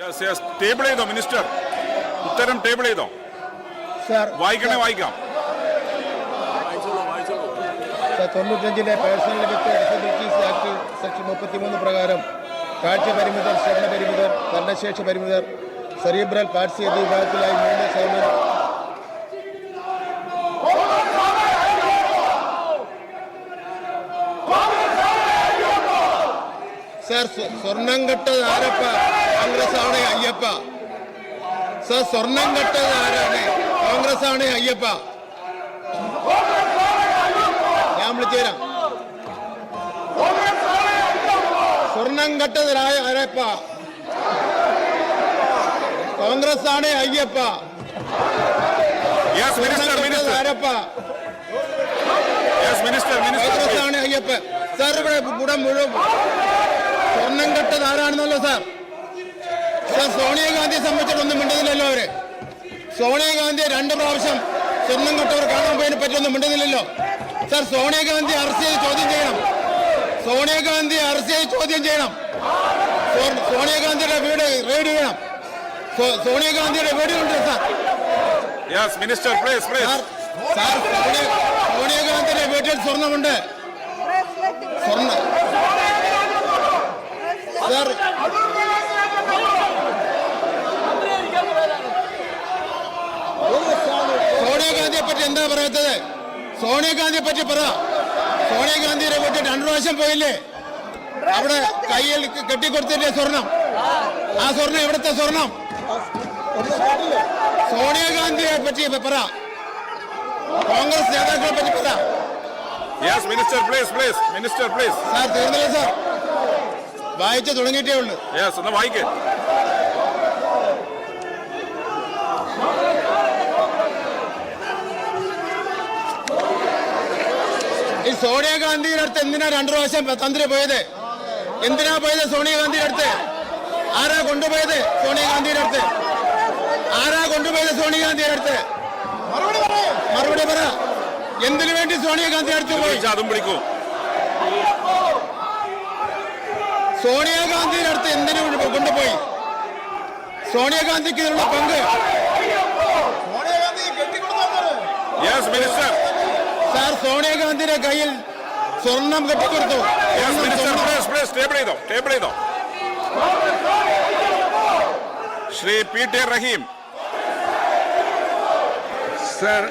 Table ചെയ്തോ minister? ഉത്തരം table ചെയ്തോ? വായിക്കണേ വായിക്കാം. 95 personal with disabilities act section 33 പ്രകാരം കാഴ്ച പരിമിതർ, ശ്രവണ പരിമിതർ, കർണശേഷി പരിമിതർ, സെറിബ്രൽ പാൾസി എന്നീ വിഭാഗത്തിലായി 3 സൗമ്യർ സർ സ്വർണം കെട്ടത് ആരപ്പ? കോൺഗ്രസ് ആണ് അയ്യപ്പ. സർ സ്വർണം കെട്ടത് ആരാണ്? കോൺഗ്രസ് ആണ് അയ്യപ്പ. ഞാൻ വിളിച്ചുതരാം. സ്വർണം കെട്ടത് ആരപ്പ? കോൺഗ്രസ് ആണ് അയ്യപ്പ. ആരപ്പ? കോൺഗ്രസ് ആണ് അയ്യപ്പ. സാർ ഇവിടെ ഇവിടെ മുഴുവൻ സ്വർണം കെട്ടത് ആരാണെന്നല്ലോ സാർ. സാർ സോണിയാഗാന്ധിയെ സംബന്ധിച്ചിട്ടൊന്നും മിണ്ടുന്നില്ലല്ലോ അവര്. സോണിയാഗാന്ധിയെ 2 പ്രാവശ്യം സ്വർണം കെട്ടവർ കാണാൻ പോയതിനെ പറ്റിയൊന്നും മിണ്ടുന്നില്ലല്ലോ സാർ. സോണിയാഗാന്ധി അറസ്റ്റ് ചെയ്ത് ചോദ്യം ചെയ്യണം. സോണിയാഗാന്ധി അറസ്റ്റ് ചെയ്ത് ചോദ്യം ചെയ്യണം. സോണിയാഗാന്ധിയുടെ വീട് റെയ്ഡ് ചെയ്യണം. സോണിയാഗാന്ധിയുടെ വീടുണ്ട് സാർ. സാർ സോണിയാഗാന്ധിയുടെ വീട്ടിൽ സ്വർണമുണ്ട്. സ്വർണം സാർ സോണിയാഗാന്ധിയെ പറ്റി എന്താ പറയാത്തത്? സോണിയാഗാന്ധിയെ പറ്റി പറ. സോണിയാഗാന്ധിയുടെ വീട്ടിൽ 2 പ്രാവശ്യം പോയില്ലേ? അവിടെ കയ്യിൽ കെട്ടിക്കൊടുത്തില്ലേ സ്വർണം? ആ സ്വർണം എവിടുത്തെ സ്വർണം? സോണിയാഗാന്ധിയെ പറ്റി പറ. കോൺഗ്രസ് നേതാക്കളെ പറ്റി പറ. സാർ തീർന്നില്ല സാർ, വായിച്ചു തുടങ്ങിയിട്ടേ ഉള്ളൂ. ഈ സോണിയാഗാന്ധിയുടെ അടുത്ത് എന്തിനാ 2 പ്രാവശ്യം തന്ത്രി പോയത്? എന്തിനാ പോയത് സോണിയാഗാന്ധിയുടെ അടുത്ത്? ആരാ കൊണ്ടുപോയത് സോണിയാഗാന്ധിയുടെ അടുത്ത്? ആരാ കൊണ്ടുപോയത് സോണിയാഗാന്ധിയുടെ അടുത്ത്? മറുപടി പറ. എന്തിനു വേണ്ടി സോണിയാഗാന്ധി അടുത്ത് പോയി? സോണിയാഗാന്ധിയുടെ അടുത്ത് എന്തിനു കൊണ്ടുപോയി? സോണിയാഗാന്ധിക്ക് ഇതിനുള്ള പങ്ക്. സാർ സോണിയാഗാന്ധിയുടെ കയ്യിൽ സ്വർണം കെട്ടിക്കൊടുത്തു. ശ്രീ പി ടി റഹീം സർ